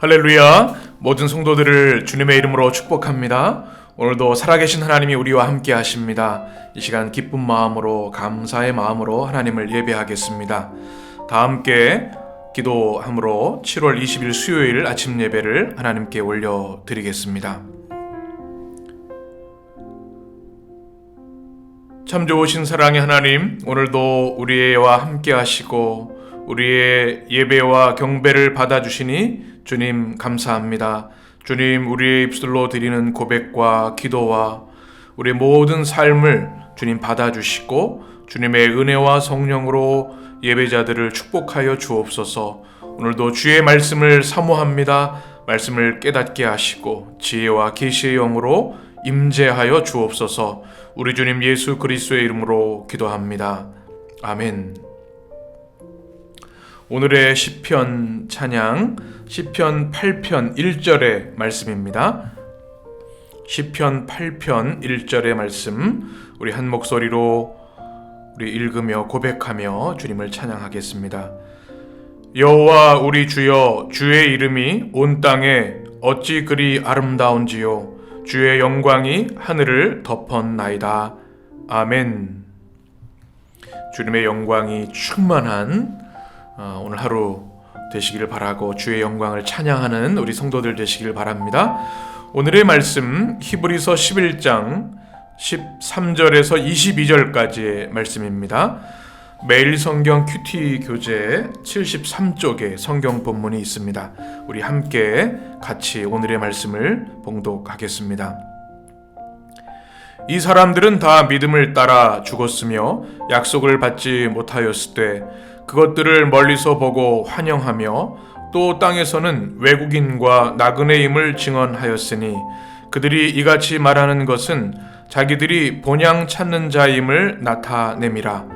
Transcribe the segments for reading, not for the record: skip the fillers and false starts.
할렐루야. 모든 성도들을 주님의 이름으로 축복합니다. 오늘도 살아계신 하나님이 우리와 함께 하십니다. 이 시간 기쁜 마음으로 감사의 마음으로 하나님을 예배하겠습니다. 다 함께 기도함으로 7월 20일 수요일 아침 예배를 하나님께 올려드리겠습니다. 참 좋으신 사랑의 하나님, 오늘도 우리와 함께 하시고 우리의 예배와 경배를 받아주시니 주님 감사합니다. 주님, 우리의 입술로 드리는 고백과 기도와 우리의 모든 삶을 주님 받아주시고 주님의 은혜와 성령으로 예배자들을 축복하여 주옵소서. 오늘도 주의 말씀을 사모합니다. 말씀을 깨닫게 하시고 지혜와 계시의 영으로 임재하여 주옵소서. 우리 주님 예수 그리스도의 이름으로 기도합니다. 아멘. 오늘의 시편 찬양 시편 8편 1절의 말씀입니다. 시편 8편 1절의 말씀 우리 한 목소리로 우리 읽으며 고백하며 주님을 찬양하겠습니다. 여호와 우리 주여, 주의 이름이 온 땅에 어찌 그리 아름다운지요. 주의 영광이 하늘을 덮었나이다. 아멘. 주님의 영광이 충만한 오늘 하루 되시기를 바라고 주의 영광을 찬양하는 우리 성도들 되시기를 바랍니다. 오늘의 말씀 히브리서 11장 13절에서 22절까지의 말씀입니다. 매일 성경 큐티 교재 73쪽에 성경 본문이 있습니다. 우리 함께 같이 오늘의 말씀을 봉독하겠습니다. 이 사람들은 다 믿음을 따라 죽었으며 약속을 받지 못하였을 때 그것들을 멀리서 보고 환영하며 또 땅에서는 외국인과 나그네임을 증언하였으니 그들이 이같이 말하는 것은 자기들이 본향 찾는 자임을 나타냄이라.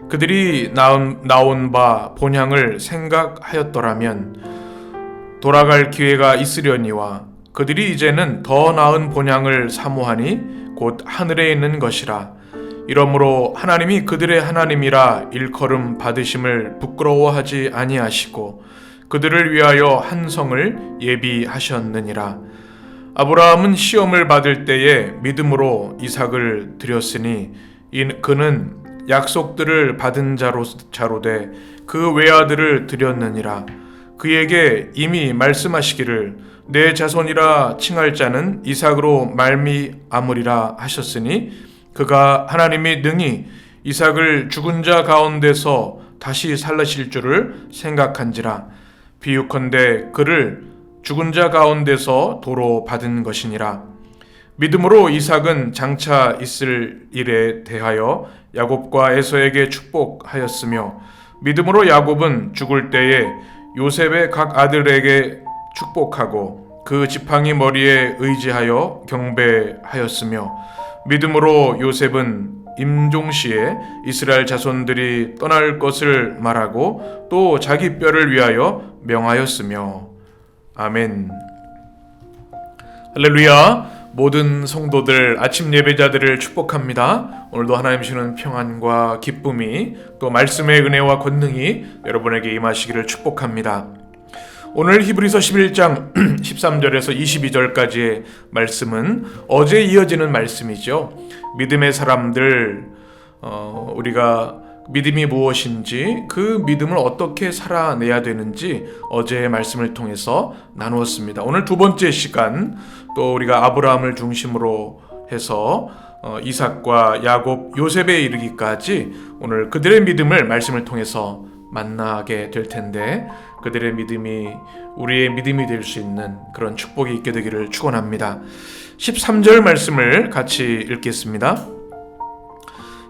그들이 나온 바 본향을 생각하였더라면 돌아갈 기회가 있으려니와 그들이 이제는 더 나은 본향을 사모하니 곧 하늘에 있는 것이라. 이러므로 하나님이 그들의 하나님이라 일컬음 받으심을 부끄러워하지 아니하시고 그들을 위하여 한 성을 예비하셨느니라. 아브라함은 시험을 받을 때에 믿음으로 이삭을 드렸으니 그는 약속들을 받은 자로되 그 외아들을 드렸느니라. 그에게 이미 말씀하시기를 내 자손이라 칭할 자는 이삭으로 말미암으리라 하셨으니 그가 하나님이 능히 이삭을 죽은 자 가운데서 다시 살리실 줄을 생각한지라. 비유컨대 그를 죽은 자 가운데서 도로 받은 것이니라. 믿음으로 이삭은 장차 있을 일에 대하여 야곱과 에서에게 축복하였으며 믿음으로 야곱은 죽을 때에 요셉의 각 아들에게 축복하고 그 지팡이 머리에 의지하여 경배하였으며 믿음으로 요셉은 임종시에 이스라엘 자손들이 떠날 것을 말하고 또 자기 뼈를 위하여 명하였으며. 아멘. 할렐루야. 모든 성도들 아침 예배자들을 축복합니다. 오늘도 하나님 주시는 평안과 기쁨이 또 말씀의 은혜와 권능이 여러분에게 임하시기를 축복합니다. 오늘 히브리서 11장 13절에서 22절까지의 말씀은 어제 이어지는 말씀이죠. 믿음의 사람들, 우리가 믿음이 무엇인지 그 믿음을 어떻게 살아내야 되는지 어제의 말씀을 통해서 나누었습니다. 오늘 두 번째 시간 또 우리가 아브라함을 중심으로 해서 이삭과 야곱, 요셉에 이르기까지 오늘 그들의 믿음을 말씀을 통해서 만나게 될 텐데 그들의 믿음이 우리의 믿음이 될 수 있는 그런 축복이 있게 되기를 축원합니다. 13절 말씀을 같이 읽겠습니다.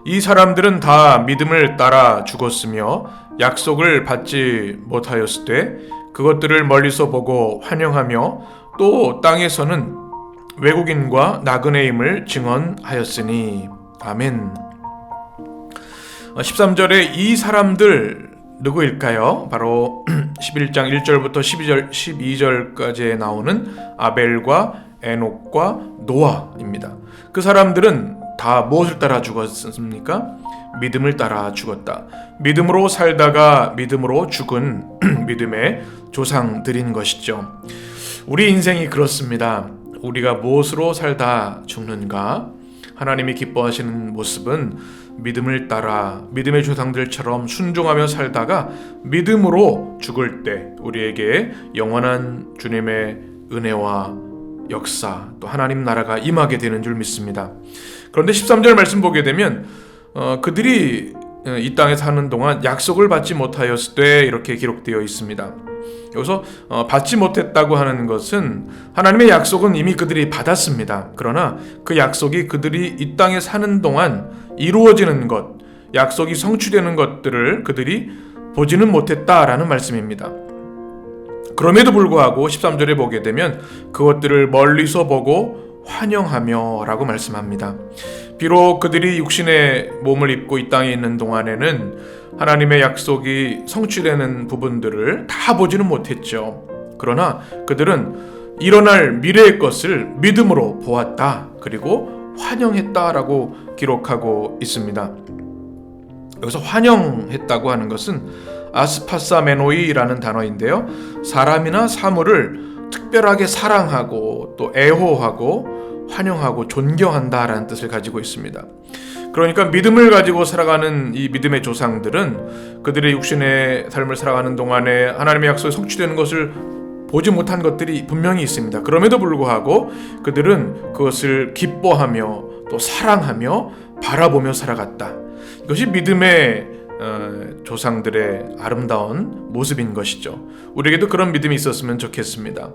이 사람들은 다 믿음을 따라 죽었으며 약속을 받지 못하였을 때 그것들을 멀리서 보고 환영하며 또 땅에서는 외국인과 나그네임을 증언하였으니. 아멘. 13절에 이 사람들 누구일까요? 바로 11장 1절부터 12절까지에 나오는 아벨과 에녹과 노아입니다. 그 사람들은 다 무엇을 따라 죽었습니까? 믿음을 따라 죽었다. 믿음으로 살다가 믿음으로 죽은 믿음의 조상들인 것이죠. 우리 인생이 그렇습니다. 우리가 무엇으로 살다 죽는가? 하나님이 기뻐하시는 모습은 믿음을 따라 믿음의 조상들처럼 순종하며 살다가 믿음으로 죽을 때 우리에게 영원한 주님의 은혜와 역사, 또 하나님 나라가 임하게 되는 줄 믿습니다. 그런데 13절 말씀 보게 되면 그들이 이 땅에 사는 동안 약속을 받지 못하였을 때 이렇게 기록되어 있습니다. 여기서 받지 못했다고 하는 것은 하나님의 약속은 이미 그들이 받았습니다. 그러나 그 약속이 그들이 이 땅에 사는 동안 이루어지는 것, 약속이 성취되는 것들을 그들이 보지는 못했다라는 말씀입니다. 그럼에도 불구하고 13절에 보게 되면 그것들을 멀리서 보고 환영하며 라고 말씀합니다. 비록 그들이 육신의 몸을 입고 이 땅에 있는 동안에는 하나님의 약속이 성취되는 부분들을 다 보지는 못했죠. 그러나 그들은 일어날 미래의 것을 믿음으로 보았다. 그리고 환영했다라고 기록하고 있습니다. 여기서 환영했다고 하는 것은 아스파사메노이라는 단어인데요. 사람이나 사물을 특별하게 사랑하고 또 애호하고 환영하고 존경한다라는 뜻을 가지고 있습니다. 그러니까 믿음을 가지고 살아가는 이 믿음의 조상들은 그들의 육신의 삶을 살아가는 동안에 하나님의 약속이 성취되는 것을 보지 못한 것들이 분명히 있습니다. 그럼에도 불구하고 그들은 그것을 기뻐하며 또 사랑하며 바라보며 살아갔다. 이것이 믿음의 조상들의 아름다운 모습인 것이죠. 우리에게도 그런 믿음이 있었으면 좋겠습니다.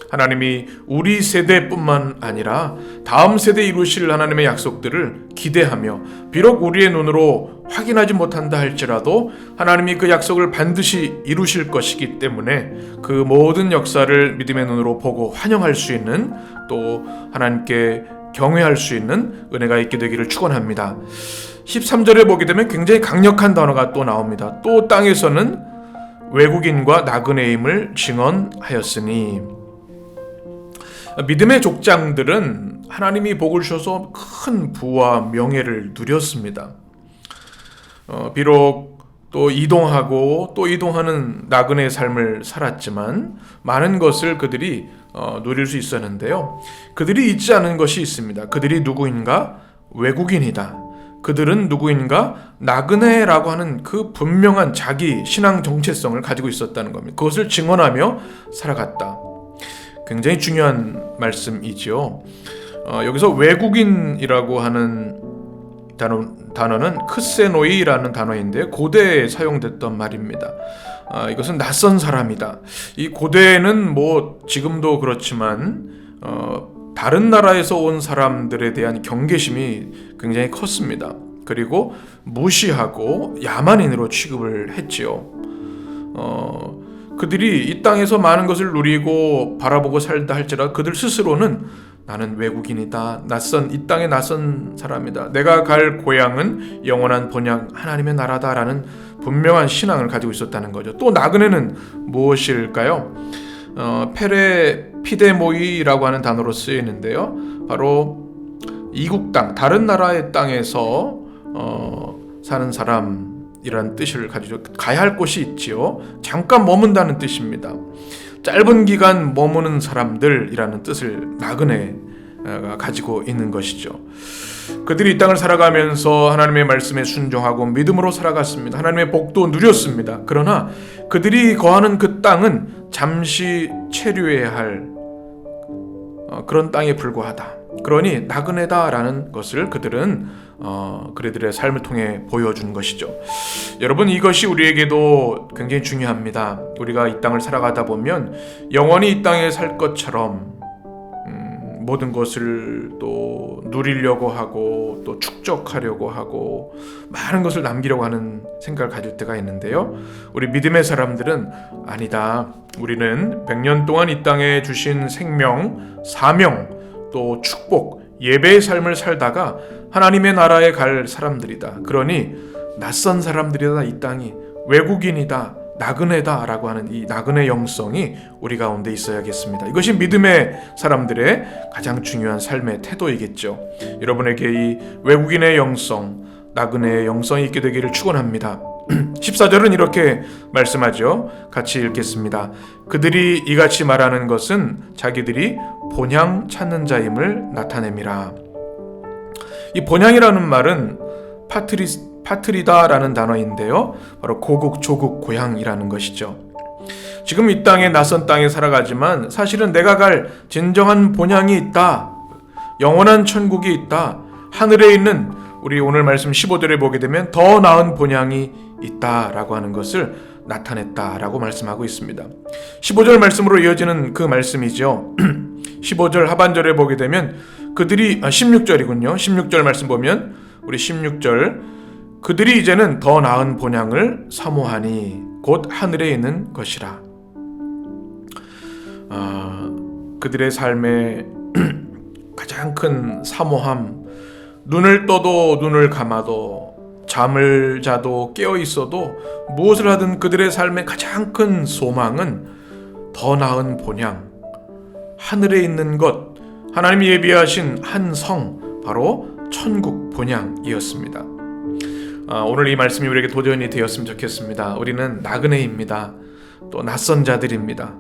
하나님이 우리 세대뿐만 아니라 다음 세대에 이루실 하나님의 약속들을 기대하며 비록 우리의 눈으로 확인하지 못한다 할지라도 하나님이 그 약속을 반드시 이루실 것이기 때문에 그 모든 역사를 믿음의 눈으로 보고 환영할 수 있는, 또 하나님께 경외할 수 있는 은혜가 있게 되기를 축원합니다. 13절에 보게 되면 굉장히 강력한 단어가 또 나옵니다. 또 땅에서는 외국인과 나그네임을 증언하였으니, 믿음의 족장들은 하나님이 복을 주셔서 큰 부와 명예를 누렸습니다. 비록 또 이동하고 또 이동하는 나그네의 삶을 살았지만 많은 것을 그들이 누릴 수 있었는데요. 그들이 잊지 않은 것이 있습니다. 그들이 누구인가? 외국인이다. 그들은 누구인가? 나그네라고 하는 그 분명한 자기 신앙 정체성을 가지고 있었다는 겁니다. 그것을 증언하며 살아갔다. 굉장히 중요한 말씀이지요. 여기서 외국인이라고 하는 단어는 크세노이라는 단어인데 고대에 사용됐던 말입니다. 이것은 낯선 사람이다. 이 고대에는 지금도 그렇지만 다른 나라에서 온 사람들에 대한 경계심이 굉장히 컸습니다. 그리고 무시하고 야만인으로 취급을 했지요. 그들이 이 땅에서 많은 것을 누리고 바라보고 살다 할지라도 그들 스스로는 나는 외국인이다. 이 땅의 낯선 사람이다. 내가 갈 고향은 영원한 본향 하나님의 나라다라는 분명한 신앙을 가지고 있었다는 거죠. 또 나그네는 무엇일까요? 페레피데모이라고 하는 단어로 쓰여 있는데요. 바로 이국 땅, 다른 나라의 땅에서 사는 사람이라는 뜻을 가지고 가야 할 곳이 있지요. 잠깐 머문다는 뜻입니다. 짧은 기간 머무는 사람들이라는 뜻을 나그네가 가지고 있는 것이죠. 그들이 이 땅을 살아가면서 하나님의 말씀에 순종하고 믿음으로 살아갔습니다. 하나님의 복도 누렸습니다. 그러나 그들이 거하는 그 땅은 잠시 체류해야 할 그런 땅에 불과하다. 그러니 나그네다라는 것을 그들은 그들의 삶을 통해 보여준 것이죠. 여러분, 이것이 우리에게도 굉장히 중요합니다. 우리가 이 땅을 살아가다 보면 영원히 이 땅에 살 것처럼 모든 것을 또 누리려고 하고 또 축적하려고 하고 많은 것을 남기려고 하는 생각을 가질 때가 있는데요. 우리 믿음의 사람들은 아니다. 우리는 100년 동안 이 땅에 주신 생명, 사명, 또 축복, 예배의 삶을 살다가 하나님의 나라에 갈 사람들이다. 그러니 낯선 사람들이다. 이 땅이 외국인이다. 나그네다 라고 하는 이 나그네 영성이 우리 가운데 있어야겠습니다. 이것이 믿음의 사람들의 가장 중요한 삶의 태도이겠죠. 여러분에게 이 외국인의 영성, 나그네의 영성이 있게 되기를 축원합니다. 14절은 이렇게 말씀하죠. 같이 읽겠습니다. 그들이 이같이 말하는 것은 자기들이 본향 찾는 자임을 나타냅니다. 이 본향이라는 말은 파트리다라는 단어인데요, 바로 고국, 조국, 고향이라는 것이죠. 지금 이 땅에, 낯선 땅에 살아가지만 사실은 내가 갈 진정한 본향이 있다, 영원한 천국이 있다, 하늘에 있는, 우리 오늘 말씀 15절에 보게 되면 더 나은 본향이 있다라고 하는 것을 나타냈다라고 말씀하고 있습니다. 15절 말씀으로 이어지는 그 말씀이죠. 15절 하반절에 보게 되면 그들이 16절이군요. 16절 말씀 보면 우리 16절, 그들이 이제는 더 나은 본향을 사모하니 곧 하늘에 있는 것이라. 그들의 삶의 가장 큰 사모함, 눈을 떠도 눈을 감아도 잠을 자도 깨어 있어도 무엇을 하든 그들의 삶의 가장 큰 소망은 더 나은 본향, 하늘에 있는 것, 하나님이 예비하신 한 성, 바로 천국 본향이었습니다. 오늘 이 말씀이 우리에게 도전이 되었으면 좋겠습니다. 우리는 나그네입니다. 또 낯선 자들입니다.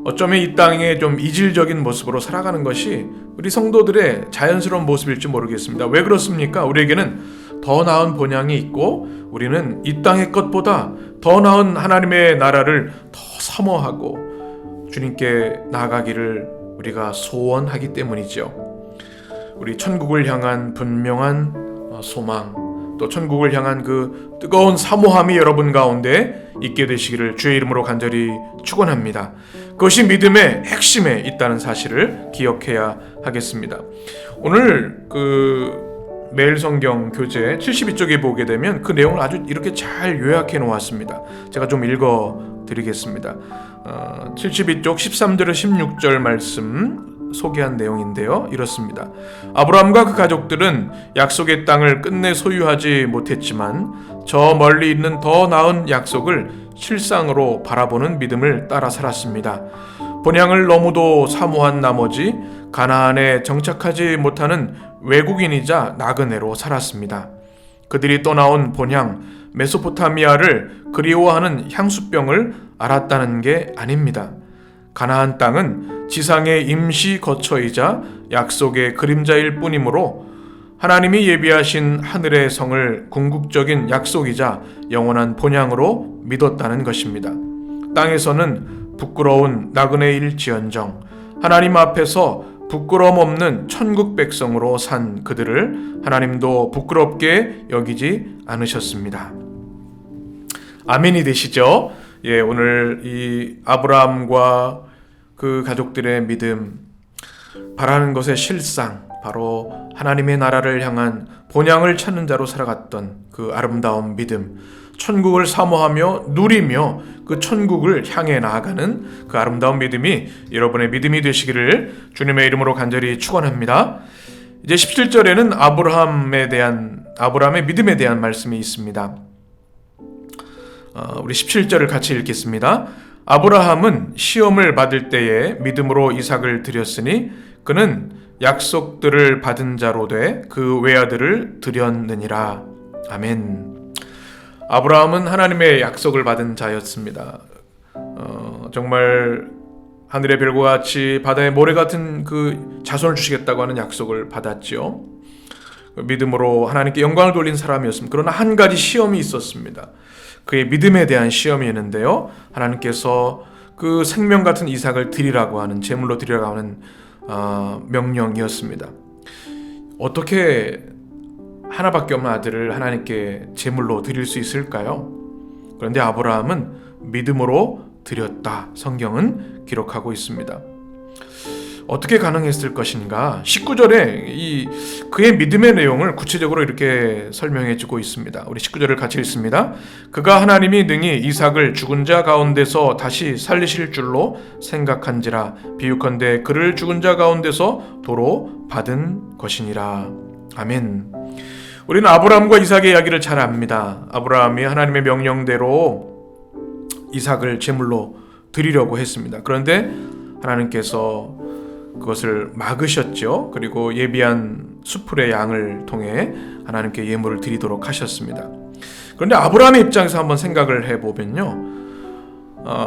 어쩌면 이 땅에 좀 이질적인 모습으로 살아가는 것이 우리 성도들의 자연스러운 모습일지 모르겠습니다. 왜 그렇습니까? 우리에게는 더 나은 본향이 있고 우리는 이 땅의 것보다 더 나은 하나님의 나라를 더 사모하고 주님께 나아가기를 우리가 소원하기 때문이죠. 우리 천국을 향한 분명한 소망, 또 천국을 향한 그 뜨거운 사모함이 여러분 가운데 있게 되시기를 주의 이름으로 간절히 축원합니다. 그것이 믿음의 핵심에 있다는 사실을 기억해야 하겠습니다. 오늘 매일 성경 교재 72쪽에 보게 되면 그 내용을 아주 이렇게 잘 요약해 놓았습니다. 제가 좀 읽어 드리겠습니다. 72쪽 13절에 16절 말씀 소개한 내용인데요, 이렇습니다. 아브라함과 그 가족들은 약속의 땅을 끝내 소유하지 못했지만 저 멀리 있는 더 나은 약속을 실상으로 바라보는 믿음을 따라 살았습니다. 본향을 너무도 사모한 나머지 가나안에 정착하지 못하는 외국인이자 나그네로 살았습니다. 그들이 떠나온 본향 메소포타미아를 그리워하는 향수병을 알았다는 게 아닙니다. 가나안 땅은 지상의 임시 거처이자 약속의 그림자일 뿐이므로 하나님이 예비하신 하늘의 성을 궁극적인 약속이자 영원한 본향으로 믿었다는 것입니다. 땅에서는 부끄러운 나그네일지언정 하나님 앞에서 부끄러움 없는 천국 백성으로 산 그들을 하나님도 부끄럽게 여기지 않으셨습니다. 아멘이 되시죠? 예, 오늘 이 아브라함과 그 가족들의 믿음, 바라는 것의 실상, 바로 하나님의 나라를 향한 본향을 찾는 자로 살아갔던 그 아름다운 믿음, 천국을 사모하며 누리며 그 천국을 향해 나아가는 그 아름다운 믿음이 여러분의 믿음이 되시기를 주님의 이름으로 간절히 축원합니다. 이제 17절에는 아브라함의 믿음에 대한 말씀이 있습니다. 우리 17절을 같이 읽겠습니다. 아브라함은 시험을 받을 때에 믿음으로 이삭을 드렸으니 그는 약속들을 받은 자로 돼 그 외아들을 드렸느니라. 아멘. 아브라함은 하나님의 약속을 받은 자였습니다. 정말 하늘의 별과 같이 바다의 모래 같은 그 자손을 주시겠다고 하는 약속을 받았죠. 믿음으로 하나님께 영광을 돌린 사람이었습니다. 그러나 한 가지 시험이 있었습니다. 그의 믿음에 대한 시험이었는데요, 하나님께서 그 생명 같은 이삭을 드리라고 하는, 제물로 드리라고 하는 명령이었습니다. 어떻게 하나밖에 없는 아들을 하나님께 제물로 드릴 수 있을까요? 그런데 아브라함은 믿음으로 드렸다, 성경은 기록하고 있습니다. 어떻게 가능했을 것인가? 19절에 그의 믿음의 내용을 구체적으로 이렇게 설명해 주고 있습니다. 우리 19절을 같이 읽습니다. 그가 하나님이 능히 이삭을 죽은 자 가운데서 다시 살리실 줄로 생각한지라 비유컨대 그를 죽은 자 가운데서 도로 받은 것이니라. 아멘. 우리는 아브라함과 이삭의 이야기를 잘 압니다. 아브라함이 하나님의 명령대로 이삭을 제물로 드리려고 했습니다. 그런데 하나님께서 그것을 막으셨죠. 그리고 예비한 수풀의 양을 통해 하나님께 예물을 드리도록 하셨습니다. 그런데 아브라함의 입장에서 한번 생각을 해보면요,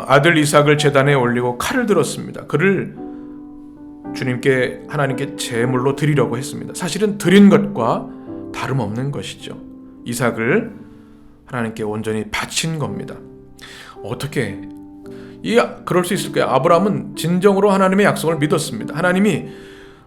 아들 이삭을 제단에 올리고 칼을 들었습니다. 그를 주님께, 하나님께 제물로 드리려고 했습니다. 사실은 드린 것과 다름없는 것이죠. 이삭을 하나님께 온전히 바친 겁니다. 어떻게 그럴 수 있을까요? 아브라함은 진정으로 하나님의 약속을 믿었습니다. 하나님이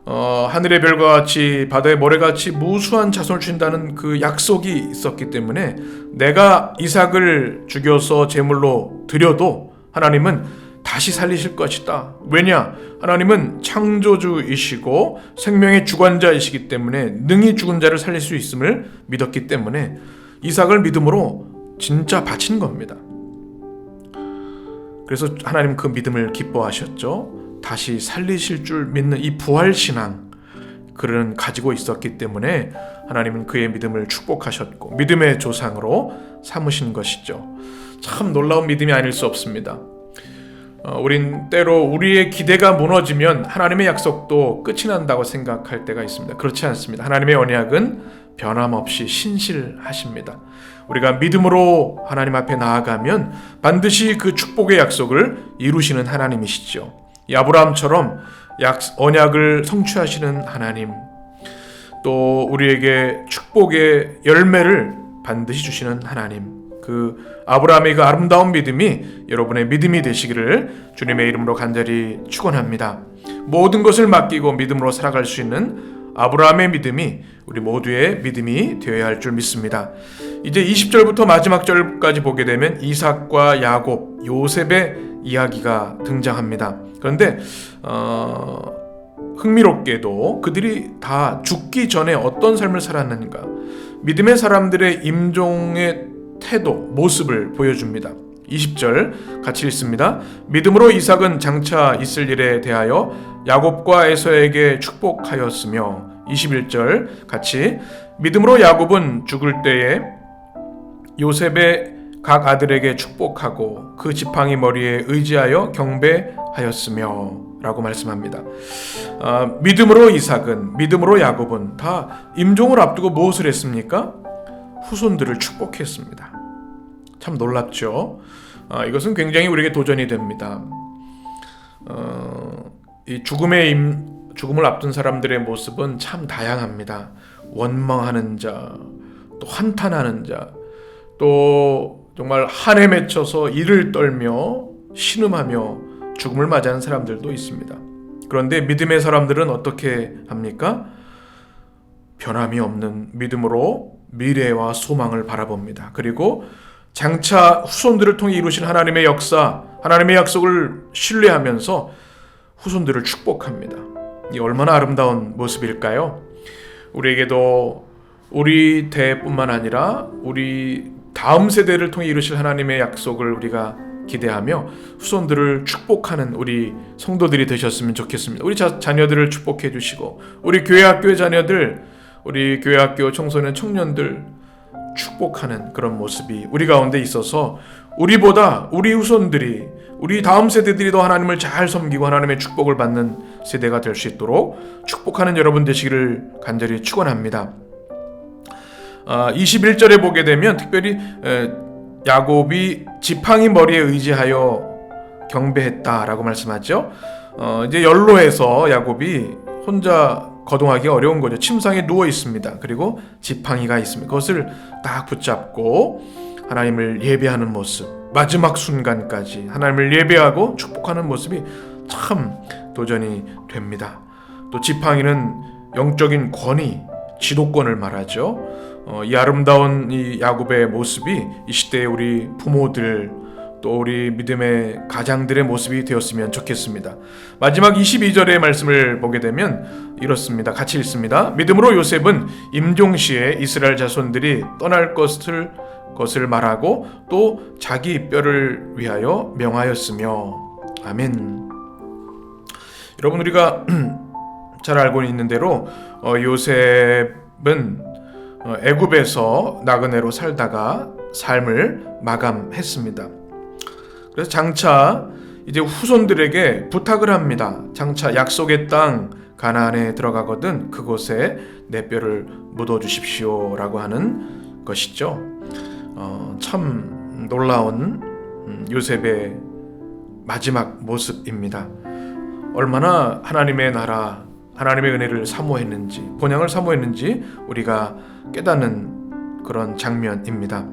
하늘의 별과 같이 바다의 모래같이 무수한 자손을 주신다는 그 약속이 있었기 때문에 내가 이삭을 죽여서 제물로 드려도 하나님은 다시 살리실 것이다. 왜냐? 하나님은 창조주이시고 생명의 주관자이시기 때문에 능히 죽은 자를 살릴 수 있음을 믿었기 때문에 이삭을 믿음으로 진짜 바친 겁니다. 그래서 하나님 그 믿음을 기뻐하셨죠. 다시 살리실 줄 믿는 이 부활신앙, 그는 가지고 있었기 때문에 하나님은 그의 믿음을 축복하셨고 믿음의 조상으로 삼으신 것이죠. 참 놀라운 믿음이 아닐 수 없습니다. 우린 때로 우리의 기대가 무너지면 하나님의 약속도 끝이 난다고 생각할 때가 있습니다. 그렇지 않습니다. 하나님의 언약은 변함없이 신실하십니다. 우리가 믿음으로 하나님 앞에 나아가면 반드시 그 축복의 약속을 이루시는 하나님이시죠. 이 아브라함처럼 언약을 성취하시는 하나님, 또 우리에게 축복의 열매를 반드시 주시는 하나님, 그 아브라함의 그 아름다운 믿음이 여러분의 믿음이 되시기를 주님의 이름으로 간절히 축원합니다. 모든 것을 맡기고 믿음으로 살아갈 수 있는 아브라함의 믿음이 우리 모두의 믿음이 되어야 할 줄 믿습니다. 이제 20절부터 마지막 절까지 보게 되면 이삭과 야곱, 요셉의 이야기가 등장합니다. 그런데 흥미롭게도 그들이 다 죽기 전에 어떤 삶을 살았는가, 믿음의 사람들의 임종의 태도, 모습을 보여줍니다. 20절 같이 읽습니다. 믿음으로 이삭은 장차 있을 일에 대하여 야곱과 에서에게 축복하였으며, 21절 같이 믿음으로 야곱은 죽을 때에 요셉의 각 아들에게 축복하고 그 지팡이 머리에 의지하여 경배하였으며 라고 말씀합니다. 믿음으로 이삭은, 믿음으로 야곱은 다 임종을 앞두고 무엇을 했습니까? 후손들을 축복했습니다. 참 놀랍죠. 이것은 굉장히 우리에게 도전이 됩니다. 이 죽음을 앞둔 사람들의 모습은 참 다양합니다. 원망하는 자, 또 한탄하는 자, 또 정말 한에 맺혀서 이를 떨며 신음하며 죽음을 맞이하는 사람들도 있습니다. 그런데 믿음의 사람들은 어떻게 합니까? 변함이 없는 믿음으로 미래와 소망을 바라봅니다. 그리고 장차 후손들을 통해 이루신 하나님의 역사, 하나님의 약속을 신뢰하면서 후손들을 축복합니다. 이 얼마나 아름다운 모습일까요? 우리에게도 우리 대뿐만 아니라 우리 다음 세대를 통해 이루실 하나님의 약속을 우리가 기대하며 후손들을 축복하는 우리 성도들이 되셨으면 좋겠습니다. 우리 자녀들을 축복해 주시고, 우리 교회 학교의 자녀들, 우리 교회 학교 청소년 청년들 축복하는 그런 모습이 우리 가운데 있어서 우리보다 우리 후손들이, 우리 다음 세대들이 더 하나님을 잘 섬기고 하나님의 축복을 받는 세대가 될 수 있도록 축복하는 여러분 되시기를 간절히 축원합니다. 21절에 보게 되면 특별히 야곱이 지팡이 머리에 의지하여 경배했다라고 말씀하죠. 이제 연로해서 야곱이 혼자 거동하기 어려운 거죠. 침상에 누워 있습니다. 그리고 지팡이가 있습니다. 그것을 딱 붙잡고 하나님을 예배하는 모습, 마지막 순간까지 하나님을 예배하고 축복하는 모습이 참 도전이 됩니다. 또 지팡이는 영적인 권위, 지도권을 말하죠. 이 아름다운 이 야곱의 모습이 이 시대의 우리 부모들, 또 우리 믿음의 가장들의 모습이 되었으면 좋겠습니다. 마지막 22절의 말씀을 보게 되면 이렇습니다. 같이 읽습니다. 믿음으로 요셉은 임종시에 이스라엘 자손들이 떠날 것을 말하고 또 자기 뼈를 위하여 명하였으며. 아멘. 여러분, 우리가 잘 알고 있는 대로 요셉은 애굽에서 나그네로 살다가 삶을 마감했습니다. 그래서 장차 이제 후손들에게 부탁을 합니다. 장차 약속의 땅 가나안에 들어가거든 그곳에 내 뼈를 묻어 주십시오라고 하는 것이죠. 참 놀라운 요셉의 마지막 모습입니다. 얼마나 하나님의 나라, 하나님의 은혜를 사모했는지, 본향을 사모했는지 우리가 깨닫는 그런 장면입니다.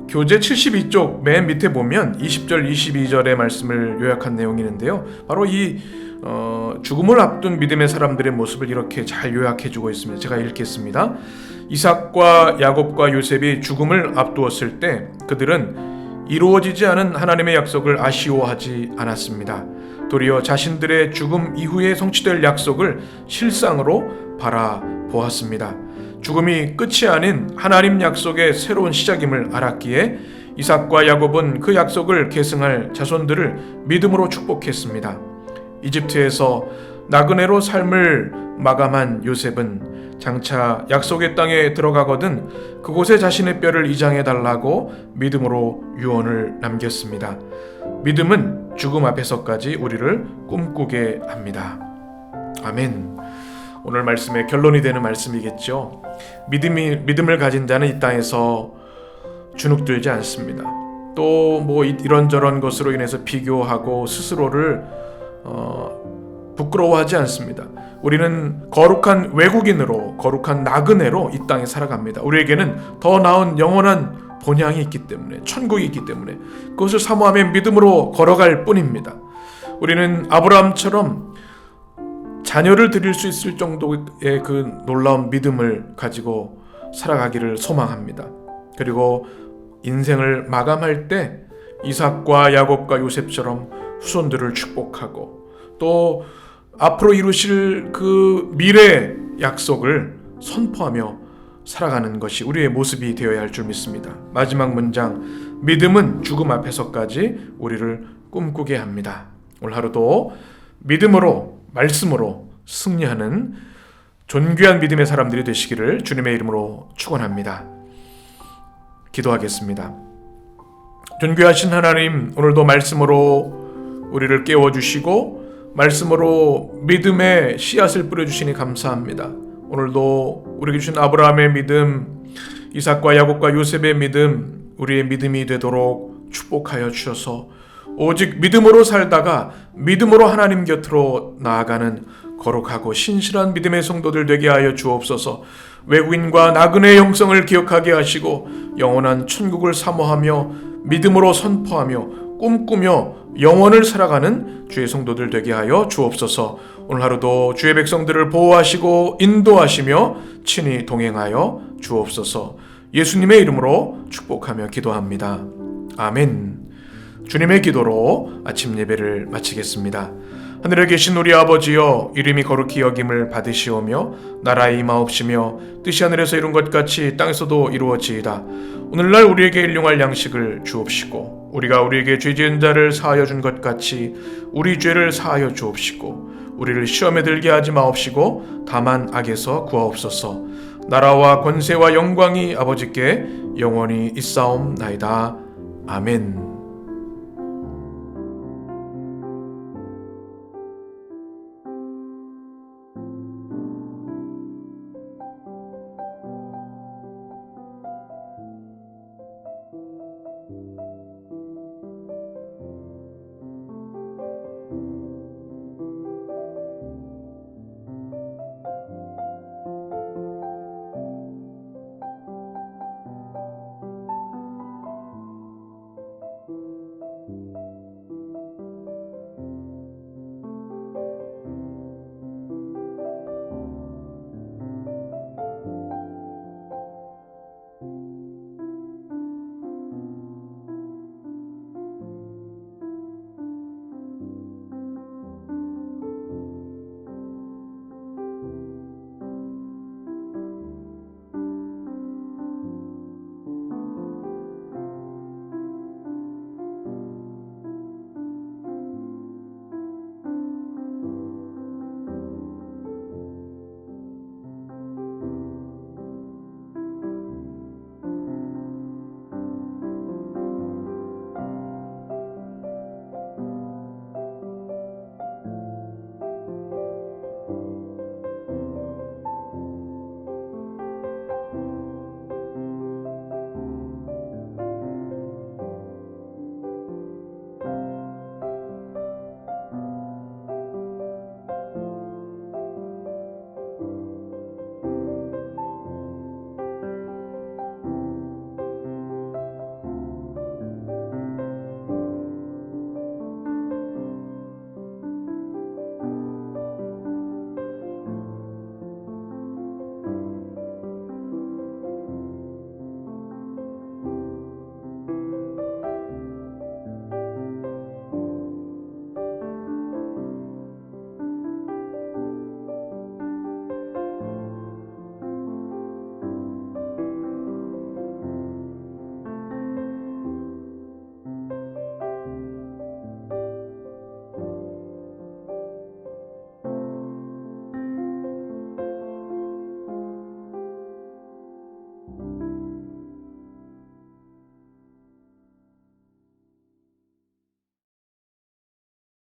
교재 72쪽 맨 밑에 보면 20절 22절의 말씀을 요약한 내용이 있는데요. 바로 이 죽음을 앞둔 믿음의 사람들의 모습을 이렇게 잘 요약해주고 있습니다. 제가 읽겠습니다. 이삭과 야곱과 요셉이 죽음을 앞두었을 때 그들은 이루어지지 않은 하나님의 약속을 아쉬워하지 않았습니다. 도리어 자신들의 죽음 이후에 성취될 약속을 실상으로 바라보았습니다. 죽음이 끝이 아닌 하나님 약속의 새로운 시작임을 알았기에 이삭과 야곱은 그 약속을 계승할 자손들을 믿음으로 축복했습니다. 이집트에서 나그네로 삶을 마감한 요셉은 장차 약속의 땅에 들어가거든 그곳에 자신의 뼈를 이장해달라고 믿음으로 유언을 남겼습니다. 믿음은 죽음 앞에서까지 우리를 꿈꾸게 합니다. 아멘. 오늘 말씀의 결론이 되는 말씀이겠죠. 믿음을 가진 자는 이 땅에서 주눅들지 않습니다. 또 뭐 이런저런 것으로 인해서 비교하고 스스로를 부끄러워하지 않습니다. 우리는 거룩한 외국인으로, 거룩한 나그네로 이 땅에 살아갑니다. 우리에게는 더 나은 영원한 본향이 있기 때문에, 천국이 있기 때문에 그것을 사모하며 믿음으로 걸어갈 뿐입니다. 우리는 아브라함처럼 자녀를 드릴 수 있을 정도의 그 놀라운 믿음을 가지고 살아가기를 소망합니다. 그리고 인생을 마감할 때 이삭과 야곱과 요셉처럼 후손들을 축복하고 또 앞으로 이루실 그 미래 약속을 선포하며 살아가는 것이 우리의 모습이 되어야 할 줄 믿습니다. 마지막 문장, 믿음은 죽음 앞에서까지 우리를 꿈꾸게 합니다. 오늘 하루도 믿음으로, 말씀으로 승리하는 존귀한 믿음의 사람들이 되시기를 주님의 이름으로 축원합니다. 기도하겠습니다. 존귀하신 하나님, 오늘도 말씀으로 우리를 깨워주시고 말씀으로 믿음의 씨앗을 뿌려주시니 감사합니다. 오늘도 우리에게 주신 아브라함의 믿음, 이삭과 야곱과 요셉의 믿음, 우리의 믿음이 되도록 축복하여 주셔서 오직 믿음으로 살다가 믿음으로 하나님 곁으로 나아가는 거룩하고 신실한 믿음의 성도들 되게 하여 주옵소서. 외국인과 나그네의 형성을 기억하게 하시고 영원한 천국을 사모하며 믿음으로 선포하며 꿈꾸며 영원을 살아가는 주의 성도들 되게 하여 주옵소서. 오늘 하루도 주의 백성들을 보호하시고 인도하시며 친히 동행하여 주옵소서. 예수님의 이름으로 축복하며 기도합니다. 아멘. 주님의 기도로 아침 예배를 마치겠습니다. 하늘에 계신 우리 아버지여, 이름이 거룩히 여김을 받으시오며 나라의 임하옵시며 뜻이 하늘에서 이룬 것 같이 땅에서도 이루어지이다. 오늘날 우리에게 일용할 양식을 주옵시고 우리가 우리에게 죄 지은 자를 사하여 준 것 같이 우리 죄를 사하여 주옵시고 우리를 시험에 들게 하지 마옵시고 다만 악에서 구하옵소서. 나라와 권세와 영광이 아버지께 영원히 있사옵나이다. 아멘.